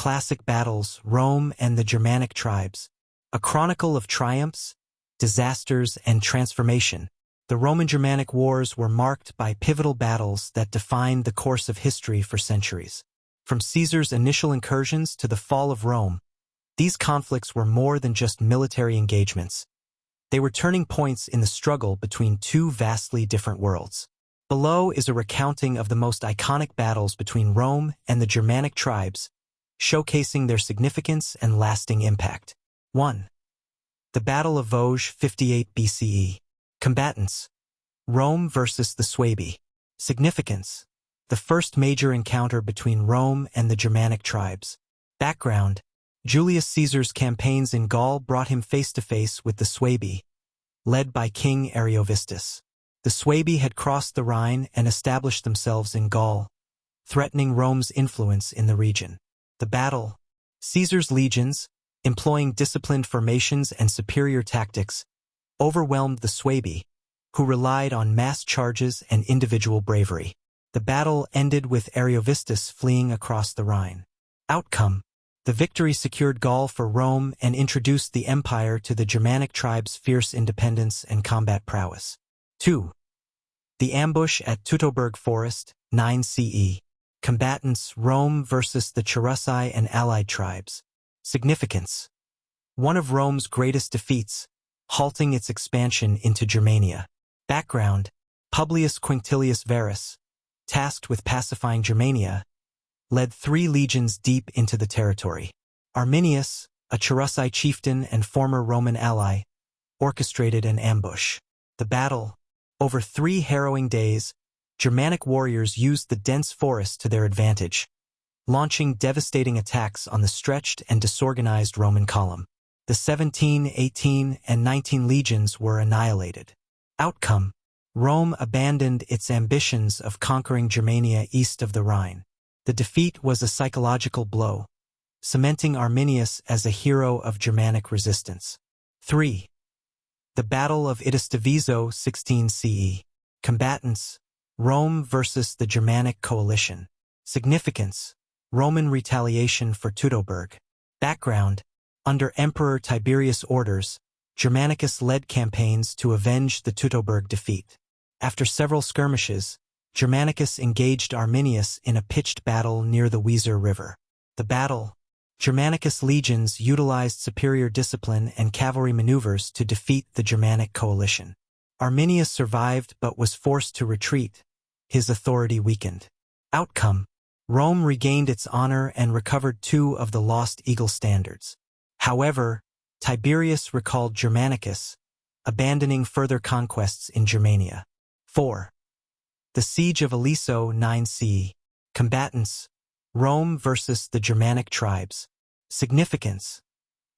classic battles, Rome and the Germanic tribes. A chronicle of triumphs, disasters, and transformation. The Roman-Germanic wars were marked by pivotal battles that defined the course of history for centuries. From Caesar's initial incursions to the fall of Rome, these conflicts were more than just military engagements. They were turning points in the struggle between two vastly different worlds. Below is a recounting of the most iconic battles between Rome and the Germanic tribes, showcasing their significance and lasting impact. 1. The Battle of Vosges, 58 BCE. Combatants: Rome versus the Suebi. Significance: the first major encounter between Rome and the Germanic tribes. Background: Julius Caesar's campaigns in Gaul brought him face-to-face with the Suebi, led by King Ariovistus. The Suebi had crossed the Rhine and established themselves in Gaul, threatening Rome's influence in the region. The battle: Caesar's legions, employing disciplined formations and superior tactics, overwhelmed the Suebi, who relied on mass charges and individual bravery. The battle ended with Ariovistus fleeing across the Rhine. Outcome: the victory secured Gaul for Rome and introduced the empire to the Germanic tribes' fierce independence and combat prowess. 2. The Ambush at Teutoburg Forest, 9 CE. Combatants: Rome versus the Cherusci and allied tribes. Significance: one of Rome's greatest defeats, halting its expansion into Germania. Background: Publius Quinctilius Varus, tasked with pacifying Germania, led 3 legions deep into the territory. Arminius, a Cherusci chieftain and former Roman ally, orchestrated an ambush. The battle: over 3 harrowing days, Germanic warriors used the dense forest to their advantage, launching devastating attacks on the stretched and disorganized Roman column. The 17, 18, and 19 legions were annihilated. Outcome: Rome abandoned its ambitions of conquering Germania east of the Rhine. The defeat was a psychological blow, cementing Arminius as a hero of Germanic resistance. 3. The Battle of Idistavizo, 16 CE. Combatants: Rome versus the Germanic coalition. Significance: Roman retaliation for Teutoburg. Background: under Emperor Tiberius' orders, Germanicus led campaigns to avenge the Teutoburg defeat. After several skirmishes, Germanicus engaged Arminius in a pitched battle near the Weser River. The battle: Germanicus' legions utilized superior discipline and cavalry maneuvers to defeat the Germanic coalition. Arminius survived but was forced to retreat, his authority weakened. Outcome: Rome regained its honor and recovered 2 of the lost eagle standards. However, Tiberius recalled Germanicus, abandoning further conquests in Germania. 4. The Siege of Aliso, 9 CE. Combatants: Rome versus the Germanic tribes. Significance: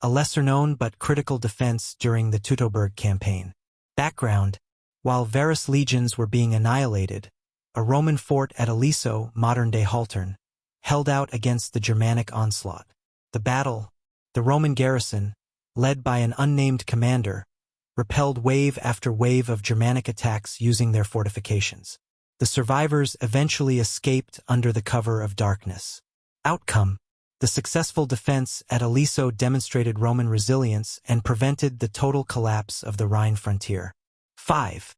a lesser-known but critical defense during the Teutoburg campaign. Background: while Varus' legions were being annihilated, a Roman fort at Aliso, modern-day Haltern, held out against the Germanic onslaught. The battle: the Roman garrison, led by an unnamed commander, repelled wave after wave of Germanic attacks using their fortifications. The survivors eventually escaped under the cover of darkness. Outcome: the successful defense at Aliso demonstrated Roman resilience and prevented the total collapse of the Rhine frontier. 5.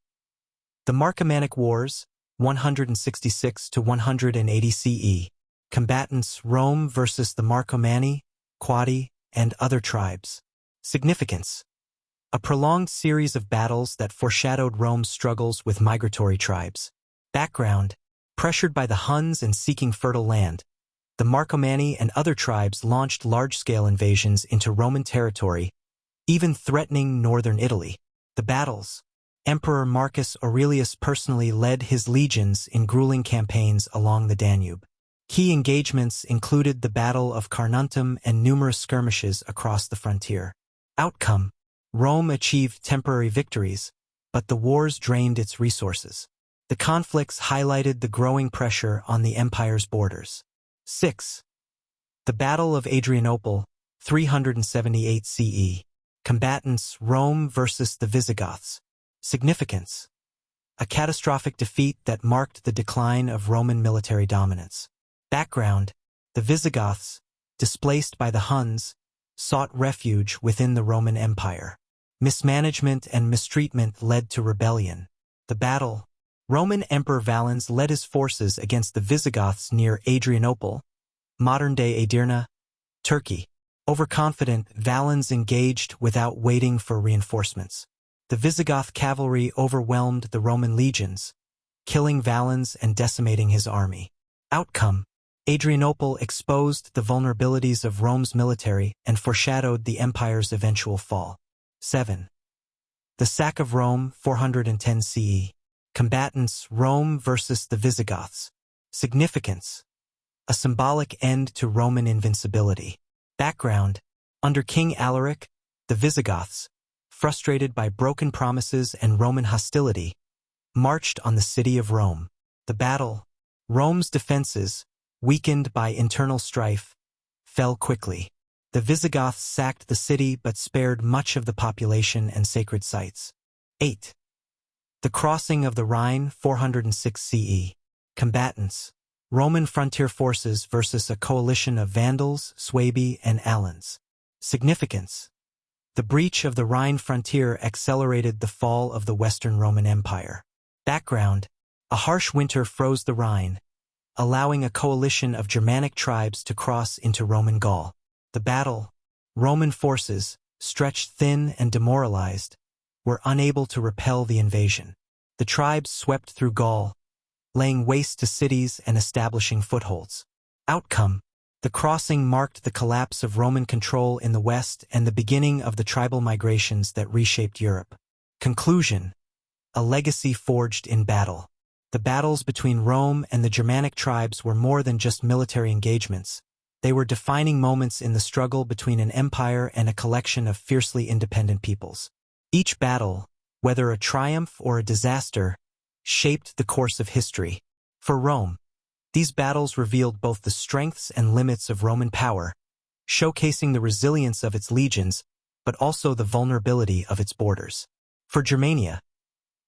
The Marcomannic Wars, 166 to 180 CE. Combatants: Rome versus the Marcomanni, Quadi, and other tribes. Significance: a prolonged series of battles that foreshadowed Rome's struggles with migratory tribes. Background: pressured by the Huns and seeking fertile land, the Marcomanni and other tribes launched large-scale invasions into Roman territory, even threatening northern Italy. The battles: Emperor Marcus Aurelius personally led his legions in grueling campaigns along the Danube. Key engagements included the Battle of Carnuntum and numerous skirmishes across the frontier. Outcome: Rome achieved temporary victories, but the wars drained its resources. The conflicts highlighted the growing pressure on the empire's borders. 6. The Battle of Adrianople, 378 CE. Combatants: Rome versus the Visigoths. Significance: a catastrophic defeat that marked the decline of Roman military dominance. Background: the Visigoths, displaced by the Huns, sought refuge within the Roman Empire. Mismanagement and mistreatment led to rebellion. The battle. Roman Emperor Valens led his forces against the Visigoths near Adrianople, modern-day Edirne, Turkey. Overconfident, Valens engaged without waiting for reinforcements. The Visigoth cavalry overwhelmed the Roman legions, killing Valens and decimating his army. Outcome: Adrianople exposed the vulnerabilities of Rome's military and foreshadowed the empire's eventual fall. 7. The sack of Rome, 410 CE. Combatants: Rome versus the Visigoths. Significance: a symbolic end to Roman invincibility. Background: under King Alaric, the Visigoths, frustrated by broken promises and Roman hostility, marched on the city of Rome. The battle. Rome's defenses, weakened by internal strife, fell quickly. The Visigoths sacked the city but spared much of the population and sacred sites. 8. The crossing of the Rhine, 406 CE. Combatants: Roman frontier forces versus a coalition of Vandals, Suebi, and Alans. Significance: the breach of the Rhine frontier accelerated the fall of the Western Roman Empire. Background: a harsh winter froze the Rhine, allowing a coalition of Germanic tribes to cross into Roman Gaul. The battle. Roman forces, stretched thin and demoralized, were unable to repel the invasion. The tribes swept through Gaul, laying waste to cities and establishing footholds. Outcome: the crossing marked the collapse of Roman control in the West and the beginning of the tribal migrations that reshaped Europe. Conclusion: a legacy forged in battle. The battles between Rome and the Germanic tribes were more than just military engagements. They were defining moments in the struggle between an empire and a collection of fiercely independent peoples. Each battle, whether a triumph or a disaster, shaped the course of history. For Rome, these battles revealed both the strengths and limits of Roman power, showcasing the resilience of its legions, but also the vulnerability of its borders. For Germania,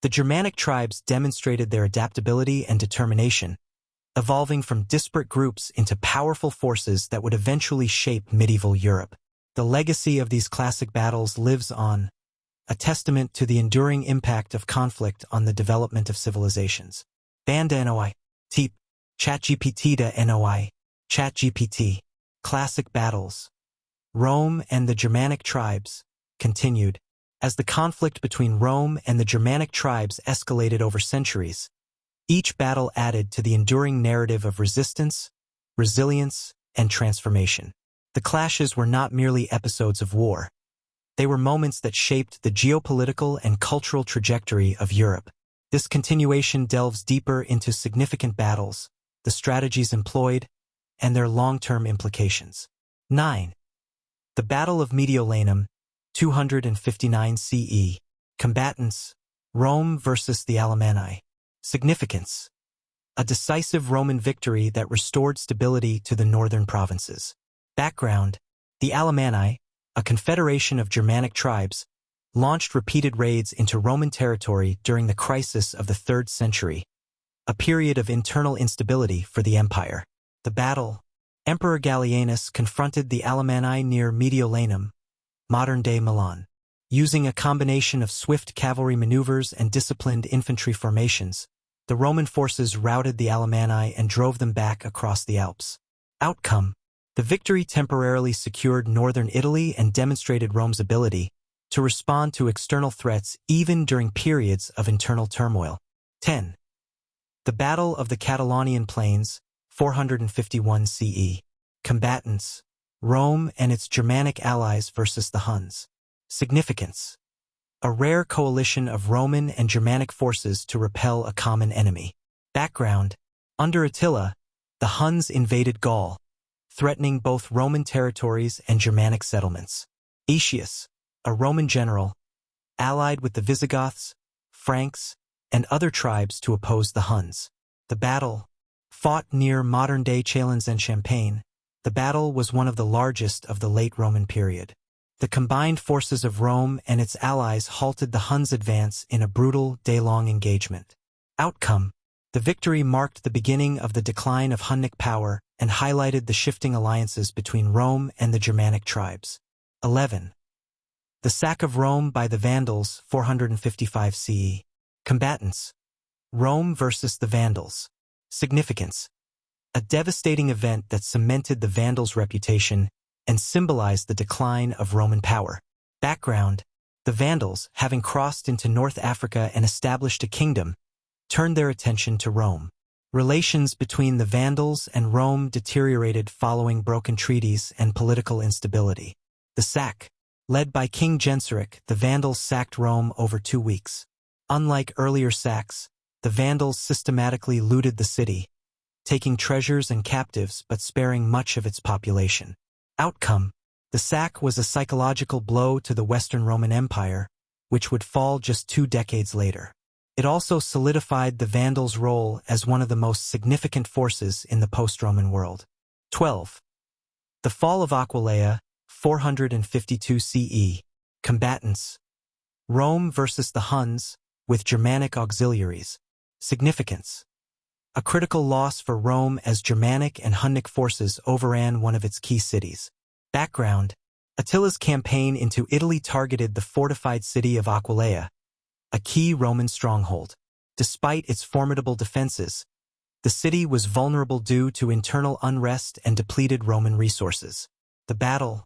the Germanic tribes demonstrated their adaptability and determination, evolving from disparate groups into powerful forces that would eventually shape medieval Europe. The legacy of these classic battles lives on, a testament to the enduring impact of conflict on the development of civilizations. Banda NOI. Teep. ChatGPT da NOI. ChatGPT. Classic battles. Rome and the Germanic tribes continued. As the conflict between Rome and the Germanic tribes escalated over centuries, each battle added to the enduring narrative of resistance, resilience, and transformation. The clashes were not merely episodes of war. They were moments that shaped the geopolitical and cultural trajectory of Europe. This continuation delves deeper into significant battles, the strategies employed, and their long-term implications. 9. The Battle of Mediolanum, 259 CE. Combatants: Rome versus the Alemanni. Significance: a decisive Roman victory that restored stability to the northern provinces. Background: the Alemanni, a confederation of Germanic tribes, launched repeated raids into Roman territory during the crisis of the 3rd century, a period of internal instability for the empire. The battle. Emperor Gallienus confronted the Alemanni near Mediolanum, modern-day Milan. Using a combination of swift cavalry maneuvers and disciplined infantry formations, the Roman forces routed the Alemanni and drove them back across the Alps. Outcome: the victory temporarily secured northern Italy and demonstrated Rome's ability to respond to external threats even during periods of internal turmoil. 10. The Battle of the Catalonian Plains, 451 CE. Combatants: Rome and its Germanic allies versus the Huns. Significance: a rare coalition of Roman and Germanic forces to repel a common enemy. Background: under Attila, the Huns invaded Gaul, threatening both Roman territories and Germanic settlements. Aetius, a Roman general, allied with the Visigoths, Franks, and other tribes to oppose the Huns. The battle. Fought near modern-day Chalons and Champagne, the battle was one of the largest of the late Roman period. The combined forces of Rome and its allies halted the Huns' advance in a brutal, day-long engagement. Outcome: The victory marked the beginning of the decline of Hunnic power and highlighted the shifting alliances between Rome and the Germanic tribes. 11. The sack of Rome by the Vandals, 455 CE. Combatants. Rome versus the Vandals. Significance. A devastating event that cemented the Vandals' reputation and symbolized the decline of Roman power. Background. The Vandals, having crossed into North Africa and established a kingdom, turned their attention to Rome. Relations between the Vandals and Rome deteriorated following broken treaties and political instability. The sack. Led by King Genseric, the Vandals sacked Rome over 2 weeks. Unlike earlier sacks, the Vandals systematically looted the city, taking treasures and captives but sparing much of its population. Outcome. The sack was a psychological blow to the Western Roman Empire, which would fall just 2 decades later. It also solidified the Vandals' role as one of the most significant forces in the post-Roman world. 12. The fall of Aquileia, 452 CE. Combatants. Rome versus the Huns, with Germanic auxiliaries. Significance. A critical loss for Rome as Germanic and Hunnic forces overran one of its key cities. Background. Attila's campaign into Italy targeted the fortified city of Aquileia, a key Roman stronghold. Despite its formidable defenses, the city was vulnerable due to internal unrest and depleted Roman resources. The battle,